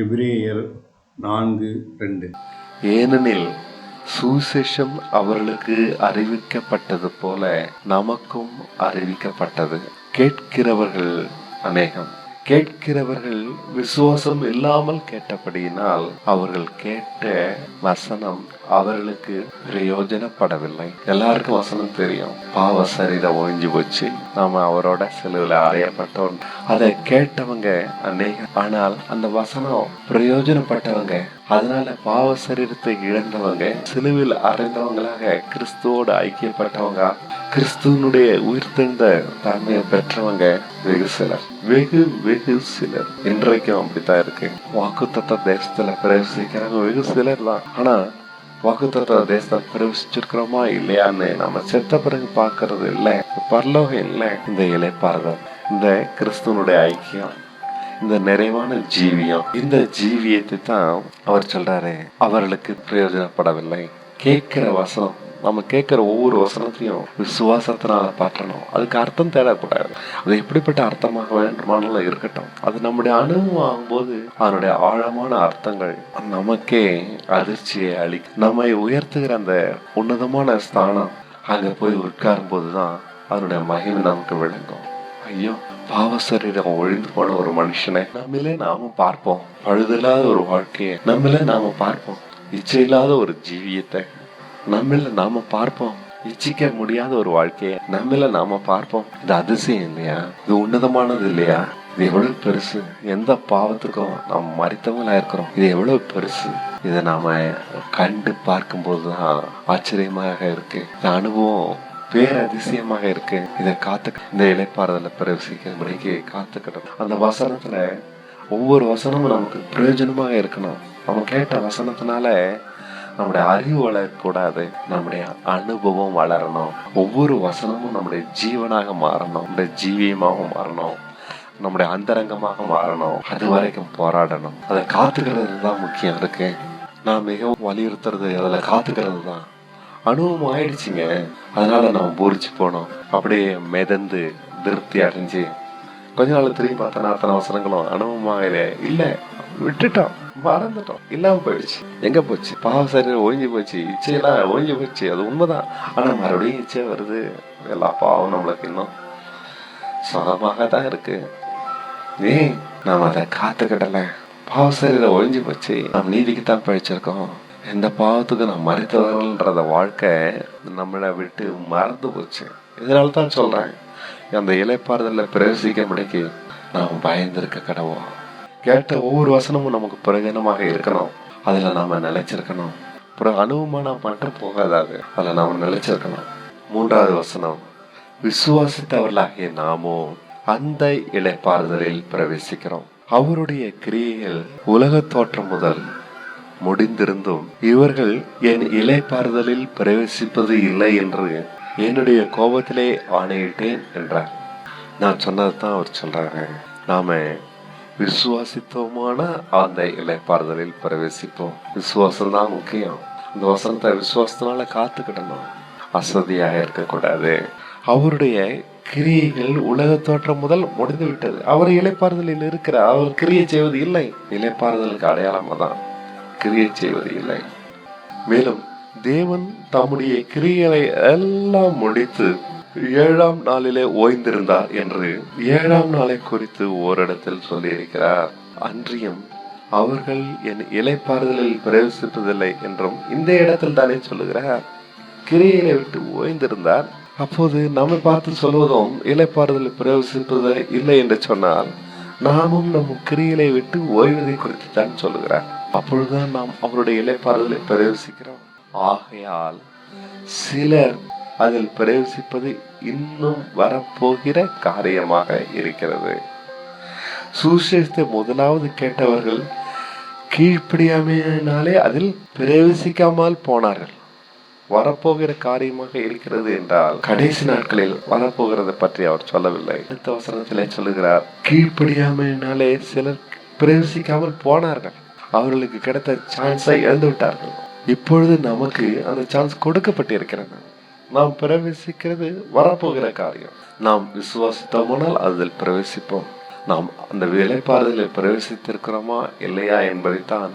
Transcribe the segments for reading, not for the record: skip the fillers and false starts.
எபிரேயர் 4:2. ஏனெனில் சுவிசேஷம் அவர்களுக்கு அறிவிக்கப்பட்டது போல நமக்கும் அறிவிக்கப்பட்டது. கேட்கிறவர்கள் அநேகம். கேட்கிறவர்கள் விசுவாசம் இல்லாமல் கேட்டபடியினால் அவர்கள் கேட்ட வசனம் அவர்களுக்கு பிரயோஜனப்படவில்லை. எல்லாருக்கும் வசனம் தெரியும். பாவ சரீரம் ஒழிஞ்சு போச்சு, நாம அவரோட சிலுவையில அறையப்பட்டோம். அதை கேட்டவங்க அநேகம். ஆனால் அந்த வசனம் பிரயோஜனப்பட்டவங்க, அதனால பாவ சரீரத்தை இழந்தவங்க, சிலுவையில் அறைந்தவங்களாக கிறிஸ்துவோடு ஐக்கியப்பட்டவங்க, கிறிஸ்துவனுடைய உயிர்த்தெழுந்த தன்மையை பெற்றவங்க வெகு சிலர். வெகு சிலர். இன்றைக்கும் அப்படித்தான் இருக்கு. வாக்குத்தத்த தேசத்துல பிரவேசிக்கிறவங்க வெகு சிலர் தான். ஆனா வாக்குத்தத்த தேசத்தை பிரவேசிச்சிருக்கிறோமா இல்லையான்னு நம்ம செத்த பிறகு பாக்குறது இல்லை. பரலோகம் இல்லை. இந்த இளைப்பாறுதல், இந்த கிறிஸ்துவனுடைய ஐக்கியம், இந்த நிறைவான ஜீவியம், இந்த ஜீவியத்தை தான் அவர் சொல்றாரு அவர்களுக்கு பிரயோஜனப்படவில்லை. கேட்கிற வசனம், நம்ம கேட்கிற ஒவ்வொரு வசனத்தையும் விசுவாசத்தினால பாற்றணும். அதுக்கு அர்த்தம் தேடக்கூடாது. அது எப்படிப்பட்ட அர்த்தமாக வேண்டுமானாலும் இருக்கட்டும். அது நம்முடைய அனுபவம் ஆகும்போது அதனுடைய ஆழமான அர்த்தங்கள் நமக்கே அதிர்ச்சியை அளிக்கும். நம்மை உயர்த்துகிற அந்த உன்னதமான ஸ்தானம் அங்க போய் உட்காரும் போதுதான் அதனுடைய மகிமை நமக்கு விளங்கும். ஐயோ, பாவ சரீரம் ஒழிந்து போன ஒரு மனுஷனை நம்மளே நாம பார்ப்போம். பழுதில்லாத ஒரு வாழ்க்கையை நம்மளே நாம பார்ப்போம். இச்சையில்லாத ஒரு ஜீவியத்தை நம்மள நாம பார்ப்போம். இச்சிக்க முடியாத ஒரு வாழ்க்கைய நம்மள நாம பார்ப்போம். இது அதிசயம் இல்லையா? இது உன்னதமானது இல்லையா? இது எவ்வளவு பெருசு. எந்த பாவத்துக்கும் நாம் மறித்தவங்களா இருக்கிறோம். இது எவ்வளவு பெருசு. இதை நாம கண்டு பார்க்கும் போதுதான் ஆச்சரியமாக இருக்கு. இந்த அனுபவம் பேரதிசயமாக இருக்கு. இதை இந்த இளைப்பாறுதல பிரவேசிக்கிறபடிக்கு காத்துக்கிட்டோம். அந்த வசனத்துல ஒவ்வொரு வசனமும் நமக்கு பிரயோஜனமாக இருக்கணும். நம்ம கேட்ட வசனத்தினால நம்முடைய அறிவு வளரக்கூடாது, நம்முடைய அனுபவம் வளரணும். ஒவ்வொரு வசனமும் நம்முடைய ஜீவனாக மாறணும், நம்முடைய ஜீவியமாக மாறணும், நம்முடைய அந்தரங்கமாக மாறணும். அது வரைக்கும் போராடணும். அதை காத்துக்கிறது தான் முக்கியம் இருக்கு. நான் மிகவும் வலியுறுத்துறது அதுல காத்துக்கிறது தான். அனுபவம் ஆயிடுச்சுங்க, அதனால நம்ம பூரிச்சு போனோம். அப்படியே மிதந்து திருப்தி அடைஞ்சு கொஞ்ச நாள் திரும்பி பார்த்தோன்னா அத்தனை அவசரங்களும் அனுபவமாக இல்ல, விட்டுட்டோம், மறந்துட்டோம், இல்லாம போயிடுச்சு. எங்க போச்சு? பாவ சரீரம் ஒழிஞ்சு போச்சு, இச்சையெல்லாம் ஒழிஞ்சு போச்சு. அது உண்மைதான். ஆனா மறுபடியும் இச்சை வருது. எல்லா பாவம் நம்மளுக்கு இன்னும் சுகமாக தான் இருக்கு. நாம அதை காத்துக்கிடல. பாவ சரீரம் ஒழிஞ்சு போச்சு, நாம் நீதிக்குத்தான் பழிச்சிருக்கோம். எந்த பாவத்துக்கு நாம் மறைத்தவர்கள்ன்றத வாழ்க்கை நம்மளை விட்டு மறந்து போச்சு. இதனால தான் சொல்றேன், அந்த இளைப்பாறுதல பிரவேசிக்க முடிக்கு நாம் பயந்திருக்க கடவோம். கேட்ட ஒவ்வொரு வசனமும் நமக்கு பிரயோஜனமாக இருக்கணும். அதுல நாம நிலைச்சிருக்கணும். அனுபவமான மட்டும் போகாது, அதுல நாம நிலைச்சிருக்கணும். 3வது வசனம், விசுவாசித்தவர்களாகிய நாமோ அந்த இளைப்பாறுதலில் பிரவேசிக்கிறோம். அவருடைய கிரியைகள் உலக தோற்றம் முதல் முடிந்திருந்தும் இவர்கள் என் இளைப்பாறுதலில் பிரவேசிப்பது இல்லை என்று என்னுடைய கோபத்திலே ஆணையிட்டேன் என்றார். நான் சொன்னதுதான் அவர் சொல்றாங்க. நாம விசுவாசித்தோமான அந்த இளைப்பாறுதலில் பிரவேசிப்போம். விசுவாசம் தான் முக்கியம். இந்த வசனத்தை விசுவாசத்தினால காத்துக்கிடணும். அசதியாக இருக்கக்கூடாது. அவருடைய கிரியைகள் உலக தோற்றம் முதல் முடிந்து விட்டது. அவர் இளைப்பாறுதலில் இருக்கிறார். அவர் கிரியை செய்வது இல்லை. இளைப்பாறுதலுக்கு அடையாளமா தான் கிரியை செய்வது இல்லை. மேலும் தேவன் தம்முடைய கிரியைகளை எல்லாம் முடித்து 7ஆம் நாளிலே ஓய்ந்திருந்தார் என்று 7ஆம் நாளை குறித்து ஓரிடத்தில் சொல்லியிருக்கிறார். அன்றியும் அவர்கள் என் இளைப்பாறுதலில் பிரவேசிப்பதில்லை என்றும் இந்த இடத்தில் தானே சொல்லுகிறார். கிரியைகளை விட்டு ஓய்ந்திருந்தார். அப்போது நம்மை பார்த்து சொல்வதும் இளைப்பாறுதலில் பிரவேசிப்பது இல்லை என்று சொன்னால் நாமும் நம் கிரியைகளை விட்டு ஓய்வதை குறித்து தான் சொல்லுகிறார். அப்பொழுதுதான் நாம் அவருடைய இளைப்பாறுதலை பிரவேசிக்கிறோம். ஆகையால் சிலர் அதில் பிரவேசிப்பது இன்னும் வரப்போகிற காரியமாக இருக்கிறது. சுவிசேஷத்தை முதலாவது கேட்டவர்கள் கீழ்ப்படியாமையினாலே அதில் பிரவேசிக்காமல் போனார்கள். வரப்போகிற காரியமாக இருக்கிறது என்றால் கடைசி நாட்களில் வரப்போகிறத பற்றி அவர் சொல்லவில்லை. அடுத்த வசனத்திலே சொல்லுகிறார், கீழ்ப்படியாமையினாலே சிலர் பிரவேசிக்காமல் போனார்கள். அவர்களுக்கு கிடைத்த சான்ஸை இழந்து விட்டார்கள். இப்பொழுது நமக்கு அந்த சான்ஸ் கொடுக்கப்பட்டிருக்கிறது. நாம் பிரவேசிக்கிறது வரப்போகிற காரியம். நாம் விசுவாசித்தோமானால் அதில் பிரவேசிப்போம். நாம் அந்த இளைப்பாறுதலில் பிரவேசித்திருக்கிறோமா இல்லையா என்பதைத்தான்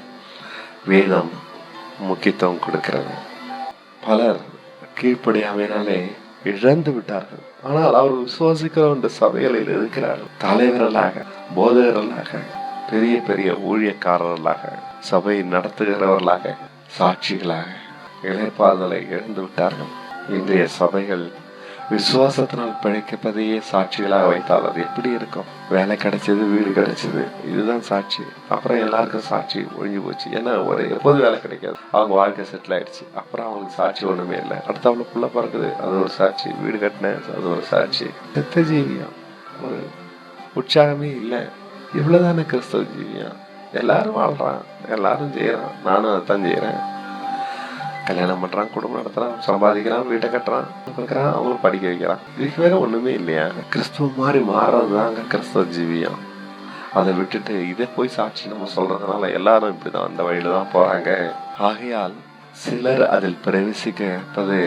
வேதம் முக்கியத்துவம் கொடுக்கிறது. பலர் கீழ்ப்படியாமையினாலே இழந்து விட்டார்கள். ஆனால் அவர் விசுவாசிக்கிறோம் என்ற சபைகளில் இருக்கிறார்கள். தலைவர்களாக, போதகர்களாக, பெரிய பெரிய ஊழியக்காரர்களாக, சபை நடத்துகிறவர்களாக, சாட்சிகளாக இளைப்பாறுதலை இழந்து விட்டார்கள். இன்றைய சபைகள் விசுவாசத்தினால் பிழைக்கப்பதையே சாட்சிகளாக வைத்தால் அது எப்படி இருக்கும்? வேலை கிடைச்சது, வீடு கிடைச்சது, இதுதான் சாட்சி. அப்புறம் எல்லாருக்கும் சாட்சி ஒழிஞ்சு போச்சு. ஏன்னா எப்போது வேலை கிடைக்காது, அவங்க வாழ்க்கை செட்டில் ஆயிடுச்சு. அப்புறம் அவங்களுக்கு சாட்சி ஒண்ணுமே இல்லை. அடுத்த அவங்களுக்கு புள்ள பிறகுது, அது ஒரு சாட்சி. வீடு கட்டினேன், அது ஒரு சாட்சி. செத்த ஜீவியம், ஒரு உற்சாகமே இல்லை. இவ்வளவுதானே கிறிஸ்தவ ஜீவியம்? எல்லாரும் வாழ்றான், எல்லாரும் செய்யறான், நானும் அதைத்தான் செய்யறேன். கல்யாணம் பண்றான், குடும்பம் நடத்துறான், சம்பாதிக்கிறான், வீட்டை கட்டுறான், அவங்களும் படிக்க வைக்கிறான். இதுக்கு வேற ஒண்ணுமே இல்லையா? கிறிஸ்துவ மாதிரி மாறதுதாங்க கிறிஸ்தவ ஜீவியம். அதை விட்டுட்டு இதை போய் சாட்சி நம்ம சொல்றதுனால எல்லாரும் இப்படிதான் அந்த வழியில தான் போறாங்க. ஆகையால் சிலர் அதில் பிரவேசிக்கப்பது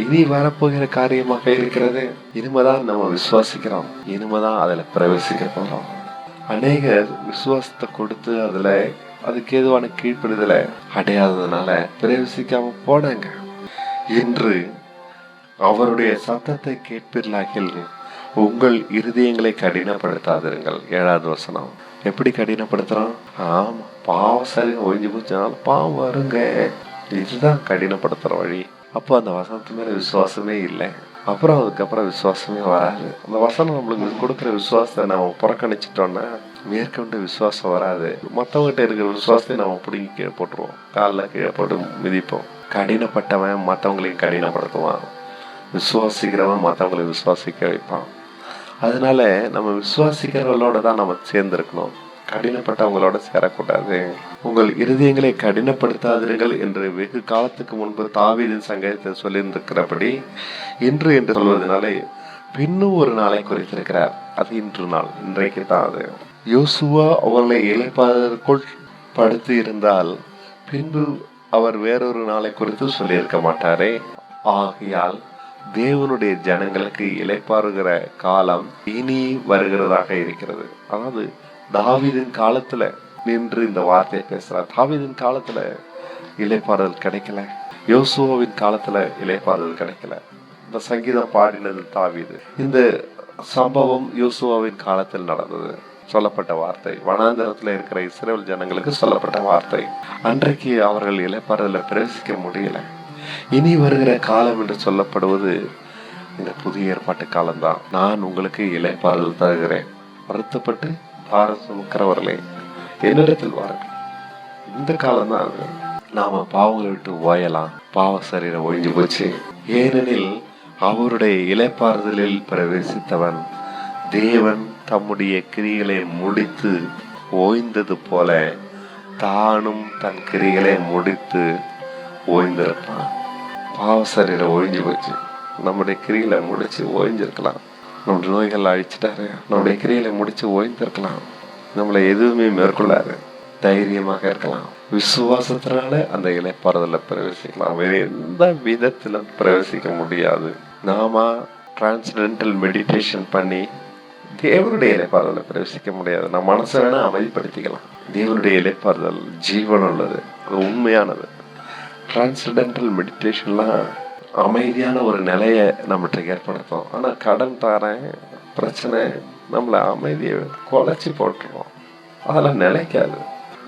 இனி வரப்போகிற காரியமாக இருக்கிறது. இனிமேதான் நம்ம விசுவாசிக்கிறோம், இனிமேதான் அதுல பிரவேசிக்க போறோம். அநேகர் விசுவாசத்தை கொடுத்து அதுல அதுக்கு ஏதுவான கீழ்ப்படுதலை அடையாததுனால பிரவேசிக்காம போனாங்க. இன்று அவருடைய சத்தத்தை கேட்பீர்களாகில் உங்கள் இருதயங்களை கடினப்படுத்தாதிருங்கள். 7வது வசனம். எப்படி கடினப்படுத்துறான்? ஆமா, பாவம் சரி ஒழிஞ்சு போச்சுனாலும் பாவம் வருங்க. இதுதான் கடினப்படுத்துற வழி. அப்போ அந்த வசனத்து மேல விசுவாசமே இல்லை. அப்புறம் அதுக்கப்புறம் விசுவாசமே வராது. அந்த வசனம் நம்மளுக்கு கொடுக்குற விசுவாசத்தை நம்ம புறக்கணிச்சிட்டோம்னா மேற்கொண்டு விசுவாசம் வராது. மற்றவங்கிட்ட இருக்கிற விசுவாசத்தை நம்ம பிடிங்கி கீழே போட்டுருவோம், காலில் கீழே போட்டு மிதிப்போம். கடினப்பட்டவன் மற்றவங்களையும் கடினப்படுத்துவான், விசுவாசிக்கிறவன் மற்றவங்களை விசுவாசிக்க வைப்பான். அதனால நம்ம விசுவாசிக்கிறவங்களோட தான் நம்ம சேர்ந்திருக்கணும், கடினப்பட்டவங்களோட சேரக்கூடாது. உங்கள் இருதயங்களை கடினப்படுத்தாதீர்கள் என்று வெகு காலத்துக்கு முன்பு தாவீதின் சங்கீதத்தை சொல்லியிருந்திருக்கிறபடி இன்று என்று சொல்வதனால பின்னும் ஒரு நாளை குறித்திருக்கிறார். அது இன்று நாள், இன்றைக்கு தான். அது யோசுவா அவர்களை இளைப்பாறுதலுக்குள் படுத்தி இருந்தால் பின்பு அவர் வேறொரு நாளை குறித்து சொல்லியிருக்க மாட்டாரே. ஆகையால் தேவனுடைய ஜனங்களுக்கு இளைப்பாறுகிற காலம் இனி வருகிறதாக இருக்கிறது. அதாவது தாவீதின் காலத்துல நின்று இந்த வார்த்தையை பேசுறார். தாவீதின் காலத்துல இளைப்பாறுதல் கிடைக்கல, யோசுவாவின் காலத்துல இளைப்பாறுதல் கிடைக்கல. இந்த சங்கீதம் பாடினது தாவீது. இந்த சம்பவம் யோசுவாவின் காலத்தில் நடந்தது. சொல்லப்பட்ட வார்த்தை, வனாந்தரத்துல இருக்கிற இஸ்ரவேல் ஜனங்களுக்கு சொல்லப்பட்ட வார்த்தை. அன்றைக்கு அவர்கள் இளைப்பாறுதல பிரவேசிக்க முடியல. இனி வருகிற காலம் என்று சொல்லப்படுவது இந்த புதிய ஏற்பாட்டு காலம்தான். நான் உங்களுக்கு இளைப்பாறுதல் தருகிறேன், வருத்தப்பட்டு பாரம் சுமக்கிறவர்களே என்னிடத்தில் வாருங்கள். இந்த காலம் தான் அது. நாம பாவங்களை விட்டு ஓயலாம். பாவ சரீரம் ஒழிஞ்சு போச்சு. ஏனெனில் அவருடைய இளைப்பாறுதலில் பிரவேசித்தவன் தேவன் தம்முடைய கிரிகளை முடித்து ஓய்ந்தது போல தானும் தன் கிரிகளை முடித்து ஓய்ந்திருப்பான். பாவ சரீரம் ஒழிஞ்சு போச்சு, நம்முடைய கிரிகளை முடிச்சு ஓய்ஞ்சிருக்கலாம். நம்முடைய நோய்கள் அழிச்சிட்டாரு, நம்முடைய கிரிகளை முடிச்சு ஓய்ந்திருக்கலாம். நம்மளை எதுவுமே மேற்கொள்ளாரு, தைரியமாக இருக்கலாம். விசுவாசத்தினால அந்த இளைப்பாறுதல பிரவேசிக்கலாம். வேற எந்த விதத்திலும் பிரவேசிக்க முடியாது. நாம டிரான்ஸ்டென்டல் மெடிடேஷன் பண்ணி தேவனுடைய இளைப்பாறுதல பிரவேசிக்க முடியாது. நம்ம மனசை வேணா அமைதிப்படுத்திக்கலாம். தேவனுடைய இளைப்பாறுதல் ஜீவன் உள்ளது, அது உண்மையானது. டிரான்ஸ்டென்டல் மெடிடேஷன்லாம் அமைதியான ஒரு நிலையை நம்மகிட்ட ஏற்படுத்தும். ஆனா கடன் தரேன் பிரச்சனை நம்மள அமைதியை குலைச்சி போட்டுருவோம். அதெல்லாம் நிலைக்காது.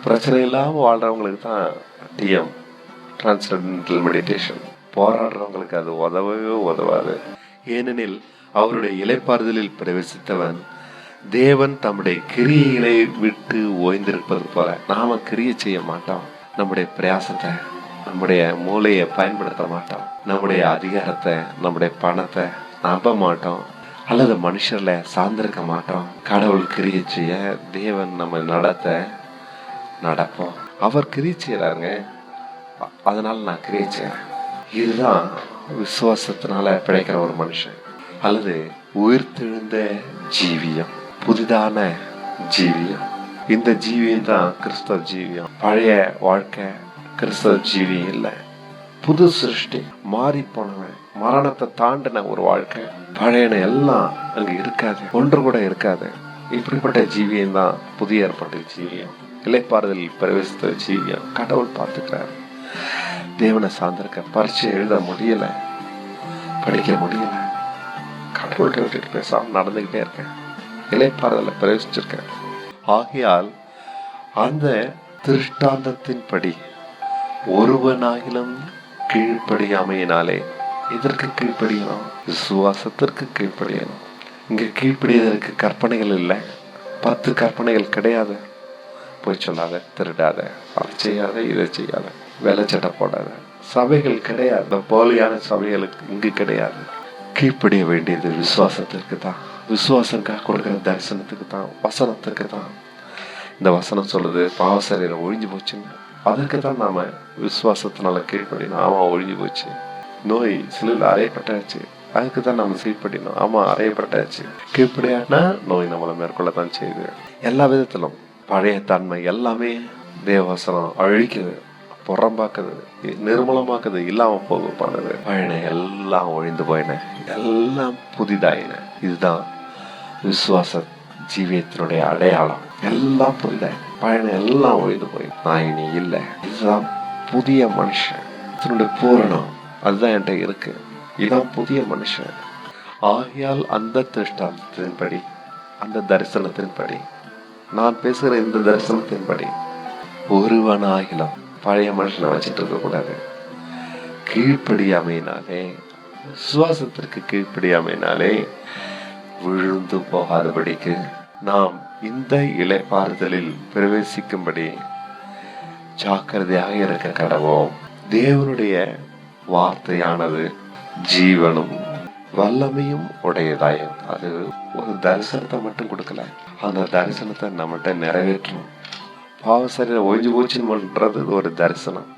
பிரச்சனை இல்லாம வாழ்றவங்களுக்கு தான் டிஎம், டிரான்ஸ்டென்டல் மெடிடேஷன். போராடுறவங்களுக்கு அது உதவவே உதவாது. ஏனெனில் அவருடைய இளைப்பாறுதலில் பிரவேசித்தவன் தேவன் தம்முடைய கிரியைகளை விட்டு ஓய்ந்திருப்பது போல. நாம கிரியை செய்ய மாட்டோம், நம்முடைய பிரயாசத்தை, நம்முடைய மூளையை பயன்படுத்த மாட்டோம், நம்முடைய அதிகாரத்தை, நம்முடைய பணத்தை நம்ப மாட்டோம், அல்லது மனுஷர்ல சார்ந்திருக்க மாட்டோம். கடவுள் கிரியை செய்ய, தேவன் நம்ம நடப்போம். அவர் கிரியை செய்யறாருங்க, அதனால நான் கிரியை செய்யறேன். இதுதான் விசுவாசத்தினால பிழைக்கிற ஒரு மனுஷன், அல்லது உயிர்த்தெழுந்த ஜீவியம், புதிதான ஜீவியம். இந்த ஜீவியம் தான் கிறிஸ்தவ ஜீவியம். பழைய வாழ்க்கை கிறிஸ்தவ ஜீவியம் இல்லை, புது சிருஷ்டி. மாறி போனவன், மரணத்தை தாண்டின ஒரு வாழ்க்கை. பழையன எல்லாம் அங்க இருக்காது, ஒன்று கூட இருக்காது. இப்படிப்பட்ட ஜீவியம் தான் புதிய ஏற்பாட்டு ஜீவியம். இளைப்பாறுதலில் பிரவேசித்த ஜீவியம். கடவுள் பார்த்துக்கிறார். தேவனை சார்ந்திருக்க. பரீட்சை எழுத முடியல, படிக்க முடியல, கடவுள்கிட்ட விட்டுட்டு பேசாம நடந்துகிட்டே இருக்கேன், இளைப்பாறுதல பிரவேசிச்சிருக்கேன். ஆகையால் அந்த திருஷ்டாந்தத்தின்படி ஒருவனாகிலும் கீழ்ப்படியாமையினாலே இதற்கு கீழ்ப்படியணும், விசுவாசத்திற்கு கீழ்ப்படியணும். இங்க கீழ்ப்படியதற்கு கற்பனைகள் இல்லை, 10 கற்பனைகள் கிடையாது. போய் சொல்லாத, திருடாத, அதை செய்யாத, இதை செய்யாத, வெள்ளச்சட்டை போடாத, சபைகள் கிடையாது. போலியான சபைகளுக்கு இங்கு கிடையாது. கீழ்ப்படிய வேண்டியது விசுவாசத்திற்கு தான், விசுவாசத்துக்காக கொடுக்கிற தரிசனத்துக்கு தான், வசனத்துக்கு தான். இந்த வசனம் சொல்லுது பாவ சரீரம் ஒழிஞ்சு போச்சுன்னு. அதற்கு தான் நாம விசுவாசத்தினால கீழ்ப்படினோம். ஆமா, ஒழிஞ்சு போச்சு. நோய் சிலையில் அறையப்பட்டாச்சு, அதுக்கு தான் நம்ம கீழ்ப்படினோம். ஆமா, அறையப்பட்டாச்சு. கீழ்ப்படியானா நோய் நம்மளை மேற்கொள்ளத்தான் செய்யுது. எல்லா விதத்திலும் பழைய தன்மை எல்லாமே தேவவசனம் அழிக்குது, புறம்பாக்குது, நிர்மூலமாக்குது, இல்லாம போக பண்ணுது. பழன எல்லாம் ஒழிந்து போயின, எல்லாம் புதிதாயின. இதுதான் விசுவாச ஜீவியத்தினுடைய அடையாளம். எல்லாம் புதிதாயின, பழன எல்லாம் ஒழிந்து போய் நான் இனி இல்லை. இதுதான் புதிய மனுஷன், இதனுடைய பூரணம். அதுதான் என்கிட்ட இருக்கு. இதுதான் புதிய மனுஷன். ஆகையால் அந்த திருஷ்டாந்தத்தின்படி, அந்த தரிசனத்தின்படி, நான் பேசுகிற இந்த தரிசனத்தின்படி ஒருவனாகிலும் பழைய மனுஷனை வச்சுட்டு இருக்க கூடாது. கீழ்ப்படியாமையினாலே, விசுவாசத்திற்கு கீழ்ப்படியாமையினாலே விழுந்து போகாதபடிக்கு நாம் இந்த இளைப்பாறுதலில் பிரவேசிக்கும்படி ஜாக்கிரதையாக இருக்க கடவோம். தேவனுடைய வார்த்தையானது ஜீவனும் வல்லமையும் உடையதாயும். அது ஒரு தரிசனத்தை மட்டும் கொடுக்கல, அந்த தரிசனத்தை நம்மகிட்ட நிறைவேற்றும். பாவசரீர ஒழிஞ்சு போச்சுன்றது ஒரு தரிசனம்.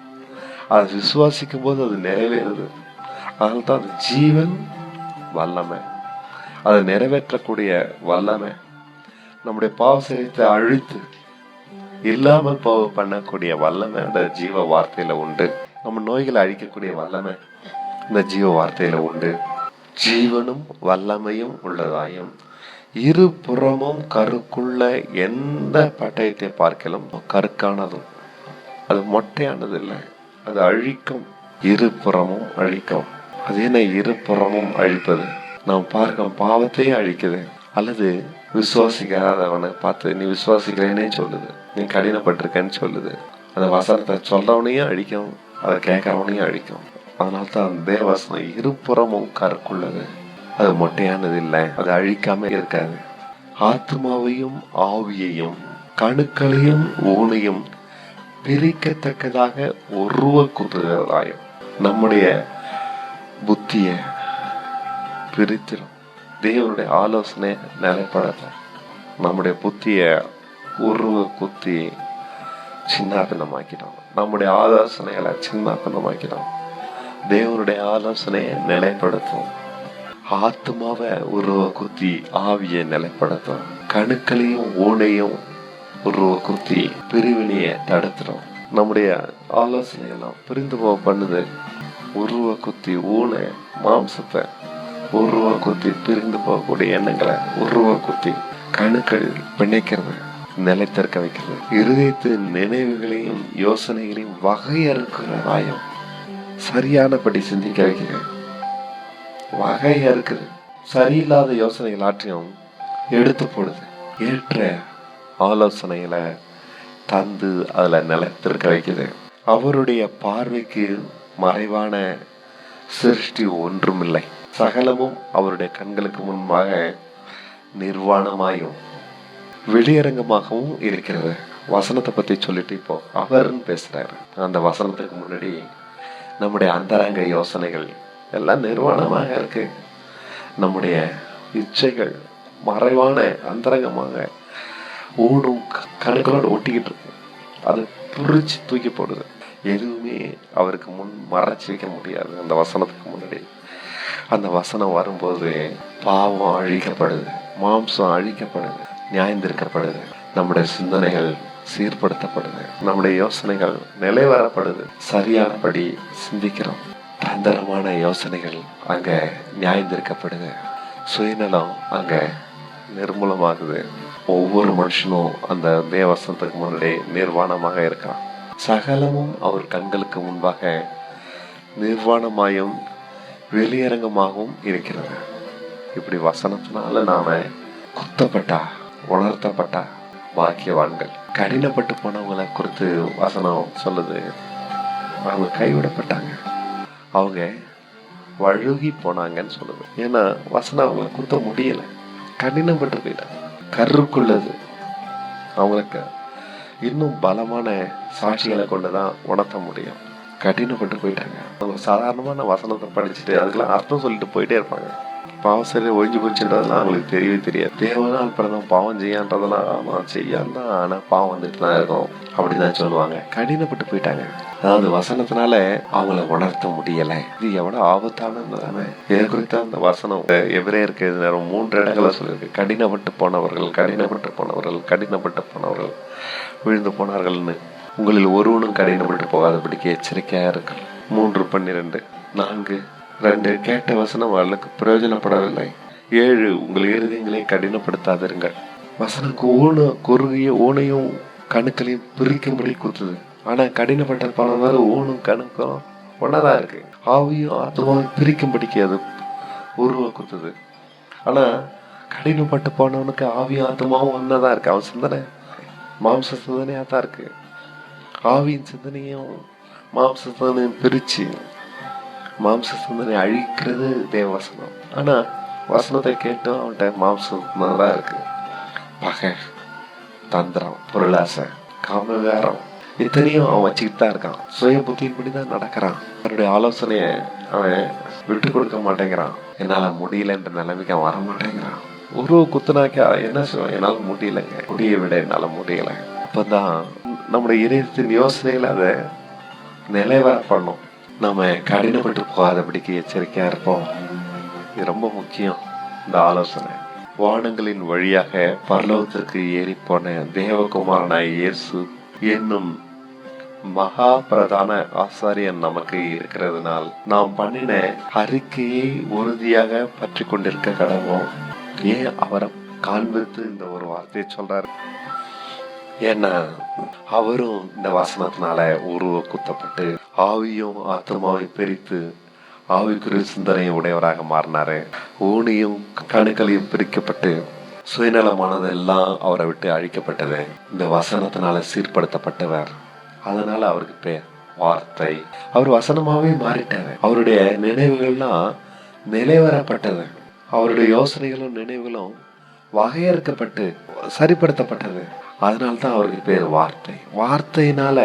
அதை விசுவாசிக்கும் போது அது நிறைவேறுது. அதனால தான் அது ஜீவன் வல்லமை, அதை நிறைவேற்றக்கூடிய வல்லமை. நம்முடைய பாவசரீரத்தை அழித்து இல்லாமல் போக பண்ணக்கூடிய வல்லமை அந்த ஜீவ வார்த்தையில உண்டு. நம்ம நோய்களை அழிக்கக்கூடிய வல்லமை இந்த ஜீவ வார்த்தையில உண்டு. ஜீவனும் வல்லமையும் உள்ளதாயும் இரு புறமும் கருக்குள்ள எந்த பட்டயத்தை பார்க்கலும் கருக்கானதும், அது மொட்டையானது இல்லை, அது அழிக்கும். இரு புறமும் அழிக்கும். அது என்ன இரு புறமும் அழிப்பது? நாம் பார்க்க பாவத்தையே அழிக்குது. அல்லது விசுவாசிக்காதவனை பார்த்து நீ விசுவாசிக்கிறேன்னே சொல்லுது, நீ கடினப்பட்டிருக்கன்னு சொல்லுது. அந்த வசனத்தை சொல்றவனையும் அழிக்கும், அதை கேட்கறவனையும் அழிக்கும். அதனால்தான் தேவவசனம் இருபுறமும் கருக்குள்ளது, அது மொட்டையானது இல்லை, அது அழிக்காம இருக்காது. ஆத்மாவையும் ஆவியையும் கணுக்களையும் ஊனையும் பிரிக்கத்தக்கதாக உருவ குத்துகிறதாயும் நம்முடைய புத்திய பிரித்திடும். தேவனுடைய ஆலோசனை நிலைப்படலாம். நம்முடைய புத்திய உருவ குத்தி சின்னாபின்னமாக்கிடும். நம்முடைய ஆலோசனைகளை சின்னாபின்னமாக்கிடும். தேவனுடைய ஆலோசனையை நிலைப்படுத்தும். ஆத்மாவை உருவ குத்தி ஆவியை நிலைப்படுத்தும். கணுக்களையும் ஊனையும் உருவ குத்தி பிரிவினையை தடுத்துடும். நம்முடைய ஆலோசனை எல்லாம் பிரிந்து போக பண்ணுது. உருவ குத்தி ஊனை மாம்சத்தை உருவ குத்தி பிரிந்து போகக்கூடிய எண்ணங்களை உருவ குத்தி கணுக்கள் பிணைக்கிறது, நிலைத்திருக்க வைக்கிறது. இருதயத்தின் நினைவுகளையும் யோசனைகளையும் வகையறுக்கிறதாயும் சரியானபடி சிந்திக்க வைக்கிறது. வகையறுக்குது. சரியில்லாத யோசனைகள் ஆற்றியும் எடுத்து போடுது. ஏற்ற ஆலோசனைகளை தந்து அதுல நிலைத்திருக்க வைக்குது. அவருடைய பார்வைக்கு மறைவான சிருஷ்டி ஒன்றுமில்லை, சகலமும் அவருடைய கண்களுக்கு முன்பாக நிர்வாணமாயும் வெளியரங்கமாகவும் இருக்கிறது. வசனத்தை பத்தி சொல்லிட்டு இப்போ அவர்ன்னு பேசுறாரு. அந்த வசனத்துக்கு முன்னாடி நம்முடைய அந்தரங்க யோசனைகள் எல்லாம் நிர்வாணமாக இருக்கு. நம்முடைய இச்சைகள் மறைவான அந்தரங்கமாக ஊடும் கணக்கோடு ஒட்டிக்கிட்டு இருக்கு. அதை புரிச்சு தூக்கி போடுது. எதுவுமே அவருக்கு முன் மறைச்சு வைக்க முடியாது. அந்த வசனத்துக்கு முன்னாடி அந்த வசனம் வரும்போது பாவம் அழிக்கப்படுது, மாம்சம் அழிக்கப்படுது, நியாயந்திருக்கப்படுது, நம்முடைய சிந்தனைகள் சீர்படுத்தப்படுது, நம்முடைய யோசனைகள் நிலைவரப்படுது. சரியானபடி சிந்திக்கிறோம். தந்திரமான யோசனைகள் அங்க நியாயந்திருக்கப்படுது. சுயநலம் அங்க நிர்மூலமாகுது. ஒவ்வொரு மனுஷனும் அந்த தேவசனத்துக்கு முன்னாடி நிர்வாணமாக இருக்கான். சகலமும் அவர் கண்களுக்கு முன்பாக நிர்வாணமாயும் வெளியரங்கமாகவும் இருக்கிறது. இப்படி வசனத்தினால நாம குத்தப்பட்டா, உணர்த்தப்பட்டா பாக்கியவான்கள். கடினப்பட்டு போனவங்களை குறித்து வசனம் சொல்லுது, அவங்க கைவிடப்பட்டாங்க, அவங்க வழுகி போனாங்கன்னு சொல்லுது. ஏன்னா வசனம் அவங்களை குத்த முடியல, கடினப்பட்டு போயிட்டாங்க. கருக்குள்ளது அவங்களுக்கு இன்னும் பலமான சாட்சிகளை கொண்டுதான் உணர்த்த முடியும். கடினப்பட்டு போயிட்டாங்க. அவங்க சாதாரணமான வசனத்தை படிச்சுட்டு அதுக்கெல்லாம் அர்த்தம் சொல்லிட்டு போயிட்டே இருப்பாங்க. பாவம் சரி ஒழிஞ்சு போச்சுன்றதெல்லாம் அவங்களுக்கு தெரியவே தெரியாது. தேவனால் பிறந்தோம் பாவம் செய்யான்றதெல்லாம் செய்யாதான், ஆனா பாவம் வந்துட்டு தான் இருக்கும் அப்படிதான் சொல்லுவாங்க. கடினப்பட்டு போயிட்டாங்க. அதாவது வசனத்தினால அவங்கள உணர்த்த முடியல. இது எவ்வளவு ஆபத்தானது. இதை குறித்த அந்த வசனம் எபிரேயருக்கு நேரம் 3 இடங்களை சொல்லியிருக்கு. கடினப்பட்டு போனவர்கள், கடினப்பட்டு போனவர்கள், கடினப்பட்டு போனவர்கள் விழுந்து போனார்கள்னு. உங்களில் ஒருவனும் கடினப்பட்டு போகாதபடிக்கு எச்சரிக்கையா இருக்கு. 3:12, 4:2 கேட்ட வசனம் அவர்களுக்கு பிரயோஜனப்படவில்லை. 7 உங்கள் இருதயங்களை கடினப்படுத்தாதிருங்கள். வசனம் குறுகிய ஊனையும் கணுக்களையும் பிரிக்கும்படி குத்துது. ஆனா கடினப்பட்ட பணம் ஊனும் கணுக்கும் ஒன்னதான் இருக்கு. ஆவியும் ஆத்மாவும் பிரிக்கும்படிக்கு அது உருவாக்குத்துது. ஆனா கடினப்பட்டு போனவனுக்கு ஆவியும் ஆத்மாவும் ஒன்னதான் இருக்கு. அவன் சிந்தனை மாம்ச சிந்தனையா தான் இருக்கு. ஆவியின் சிந்தனையும் மாம்ச சிந்தனையும் பிரிச்சு மாம்ச சிந்தனை அழிக்கிறது தேவவசனம். ஆனா வசனத்தை கேட்டும் அவன்கிட்ட மாம்சம் தான் இருக்கு. பகை, தந்திரம், பொருளாசை, காமவிகாரம் இத்தனையும் அவன் வச்சுக்கிட்டு தான் இருக்கான். சுய புத்தியின்படி தான் நடக்கிறான். அவருடைய ஆலோசனைய அவன் விட்டு கொடுக்க மாட்டேங்கிறான். என்னால முடியலன்ற நிலைமைக்கு அவன் வர மாட்டேங்கிறான். ஒரு குத்துனாக்கா என்ன சொல்லுவான், என்னால முடியலைங்க, முடிய விட என்னால முடியல. அப்பதான் நம்முடைய இதயத்தின் யோசனைகள் அதை நிலைவர பண்ணும். நம்ம கடினப்பட்டு போகாதபடிக்கு எச்சரிக்கையா இருப்போம். இது ரொம்ப முக்கியம். இந்த ஆலோசனை வானங்களின் வழியாக பரலோகத்திற்கு ஏறி போன தேவகுமாரனாய் இயேசு என்னும் மகா பிரதான ஆசாரியன் நமக்கு இருக்கிறதுனால் நாம் பண்ணின அறிக்கையை உறுதியாக பற்றி கொண்டிருக்க கடவோம். ஏன் அவரை காண்பித்து இந்த ஒரு வார்த்தையை சொல்றாரு? ஏன்னா அவரும் இந்த வசனத்தினால உருவ குத்தப்பட்டு ஆவியும் ஆத்மாவை பிரித்து ஆவிக்குரிய சிந்தனையை உடையவராக மாறினாரு. ஊனியும் கணுக்களையும் பிரிக்கப்பட்டு சுயநலமானதெல்லாம் அவரை விட்டு அழிக்கப்பட்டது. இந்த வசனத்தினால சீர்படுத்தப்பட்டவர். அதனால அவருக்கு பேர் வார்த்தை. அவர் வசனமாவே மாறிட்டாரு. அவருடைய நினைவுகள்லாம் நிலைவரப்பட்டது. அவருடைய யோசனைகளும் நினைவுகளும் வகையறுக்கப்பட்டு சரிப்படுத்தப்பட்டது. அதனால்தான் அவருக்கு பேர் வார்த்தை. வார்த்தையினால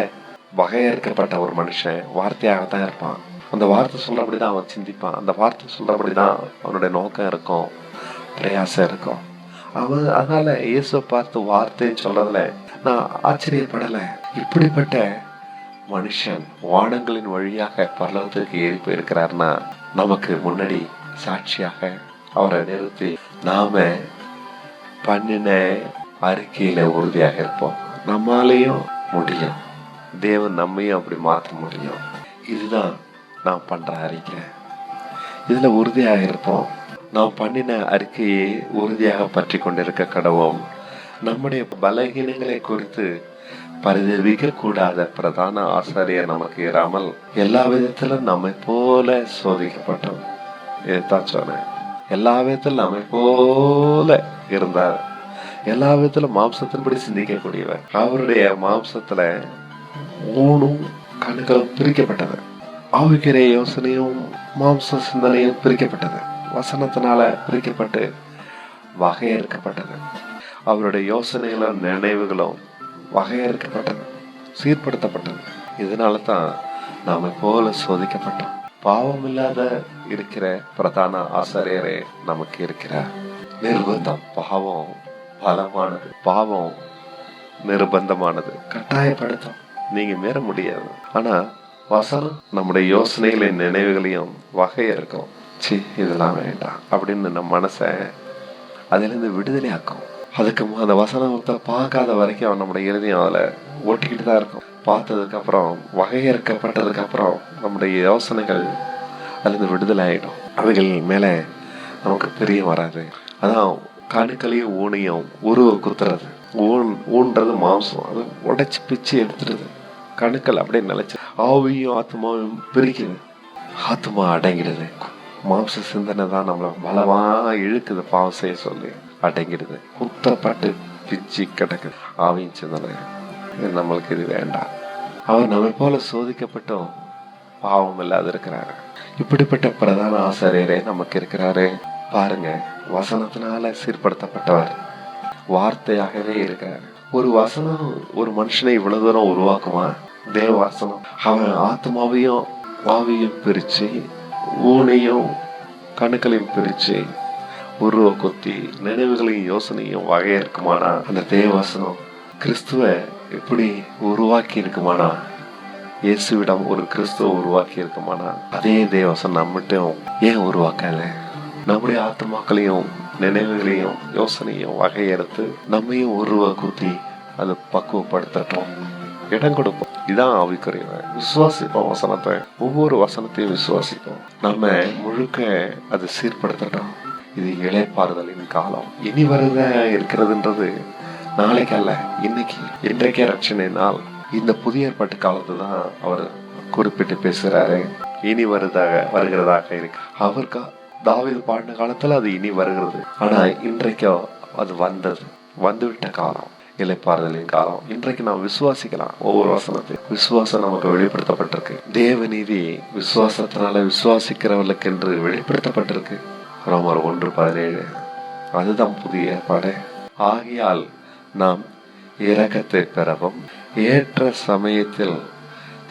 வகையறுக்கப்பட்ட ஒரு மனுஷன் வார்த்தையாகத்தான் இருப்பான். அந்த வார்த்தை சொல்றபடிதான் அவன் சிந்திப்பான். அந்த வார்த்தை சொல்றபடிதான் அவனுடைய நோக்கம் இருக்கும், பிரயாசம் இருக்கும். அவன் அதனால இயேசுவை பார்த்து வார்த்தைன்னு சொல்றதுல நான் ஆச்சரியப்படல. இப்படிப்பட்ட மனுஷன் வானங்களின் வழியாக பரலோகத்திற்கு ஏறி போயிருக்கிறார்னா நமக்கு முன்னாடி சாட்சியாக அவரை நிறுத்தி நாம பண்ணின அறிக்கையில உறுதியாக இருப்போம். நம்மாலேயும் முடியும். தேவன் நம்மையும் அப்படி மாற்ற முடியும். இதுதான் நாம் பண்ற அறிக்கை. இதுல உறுதியாக இருப்போம். நாம் பண்ணின அறிக்கையை உறுதியாக பற்றி கொண்டிருக்க கடவோம். நம்முடைய பலகீனங்களை குறித்து பரிதவிக்க கூடாத பிரதான ஆசாரியர் நமக்கு இராமல் எல்லா விதத்திலும் நம்மை போல சோதிக்கப்பட்டோம். இதுதான் சொன்னேன். எல்லா விதத்திலும் நம்மை போல இருந்தார். எல்லா விதத்திலும் மாம்சத்தின்படி சிந்திக்கக்கூடியவர். அவருடைய மாம்சத்துல ஊனும் கணுக்களும் பிரிக்கப்பட்டது. ஆவிக்குரிய யோசனையும் மாம்ச சிந்தனையும் பிரிக்கப்பட்டது. வசனத்தினால பிரிக்கப்பட்டு வகையறுக்கப்பட்டது. அவருடைய யோசனைகளும் நினைவுகளும் வகையறுக்கப்பட்டது, சீர்படுத்தப்பட்டது. இதனால தான் நாம போல சோதிக்கப்பட்டோம். பாவம் இல்லாத இருக்கிற பிரதான ஆசாரியரே நமக்கு இருக்கிறார். நிர்பந்தம். பாவம் பலமானது, பாவம் நிர்பந்தமானது, கட்டாயப்படுத்தும். நீங்க மீற முடியாது. ஆனா வசனம் நம்முடைய யோசனைகளையும் நினைவுகளையும் வகையறுக்கும். இதெல்லாம் வேண்டாம் அப்படின்னு நம்ம மனசை அதிலிருந்து விடுதலை ஆக்கும். அதுக்கு அந்த வசனத்தை பார்க்காத வரைக்கும் அவன் நம்முடைய இறுதியும் அதில் ஓட்டிக்கிட்டு தான் இருக்கும். பார்த்ததுக்கு அப்புறம் வகையறுக்கப்பட்டதுக்கு அப்புறம் நம்முடைய யோசனைகள் அதிலிருந்து விடுதலை ஆகிடும். அவைகள் மேலே நமக்கு பிரியம் வராது. அதான் கணுக்களையும் ஊனையும் உருவ குத்துறது. ஊன்றது மாம்சம், அது உடைச்சு பிச்சு எடுத்துடுது. கணுக்கள் அப்படியே நிலைச்சு ஆவியும் ஆத்மாவையும் பிரிக்குது. ஆத்மா அடங்கிடுது. மாம்ச சிந்தனை தான் நம்மளை பலமா இழுக்குது, பாவம் செய்ய சொல்லி அடங்கிடுது. குத்தப்பட்டு பிச்சு கிடக்குது ஆவியின் சிந்தனை. நம்மளுக்கு இது வேண்டாம். அவர் நம்மை போல சோதிக்கப்பட்டும் பாவம் இல்லாத இருக்கிறாரு. இப்படிப்பட்ட பிரதான ஆசிரியரே நமக்கு இருக்கிறாரு. பாருங்க, வசனத்தினால சீர்படுத்தப்பட்டவர், வார்த்தையாகவே இருக்கிறார். ஒரு வசனம் ஒரு மனுஷனை இவ்வளவு தூரம் உருவாக்குமா? தேவ வசனம் அவன் ஆத்மாவையும் ஆவியும் பிரிச்சு, ஊனையும் கணுக்களையும் பிரிச்சு, உருவ கொத்தி, நினைவுகளையும் யோசனையும் வகையா இருக்குமானா அந்த தேவ வசனம் கிறிஸ்துவ எப்படி உருவாக்கி இருக்குமானா? இயேசுவிடம் ஒரு கிறிஸ்துவ உருவாக்கி இருக்குமானா? அதே தேவசனம் நம்மகிட்டும் ஏன் உருவாக்கல? நம்முடைய ஆத்மாக்களையும் நினைவுகளையும் யோசனையும் வகையறுத்து நம்மையும் உருவ குத்தி அதை பக்குவப்படுத்தட்டும், இடம் கொடுப்போம். இதான் ஆவிக்குரிய விசுவாசிப்போம். வசனத்தை, ஒவ்வொரு வசனத்தையும் விசுவாசிப்போம். நம்ம முழுக்க அதை சீர்படுத்தட்டும். இது இளைப்பாறுதலின் காலம். இனி வருத இருக்கிறதுன்றது நாளைக்கு அல்ல, இன்னைக்கு, இன்றைக்கே ரட்சணை நாள். இந்த புதிய ஏற்பாட்டு காலத்தை தான் அவர் குறிப்பிட்டு பேசுறாரு. இனி வருகிறதாக இருக்கு. அவருக்கு தாவீது பாடின காலத்துல அது இனி வருகிறது. ஆனா இன்றைக்கோ அது வந்துவிட்ட காலம், இளைப்பாறுதலின் காலம். இன்றைக்கு நாம் விசுவாசிக்கலாம். ஒவ்வொரு வசனத்தையும் விசுவாசம் நமக்கு வெளிப்படுத்தப்பட்டிருக்கு. தேவ நீதி விசுவாசத்தினால விசுவாசிக்கிறவர்களுக்கு என்று வெளிப்படுத்தப்பட்டிருக்கு. ரோமர் 1:17. அதுதான் புதிய ஏற்பாடு. ஆகையால் நாம் இரக்கத்தை பெறவும் ஏற்ற சமயத்தில்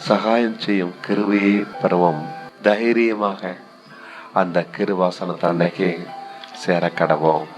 சகாயம் செய்யும் கிருபையை பெறவும் தைரியமாக அந்த கிருபாசனத்தை அன்னைக்கு சேர கடவோம்.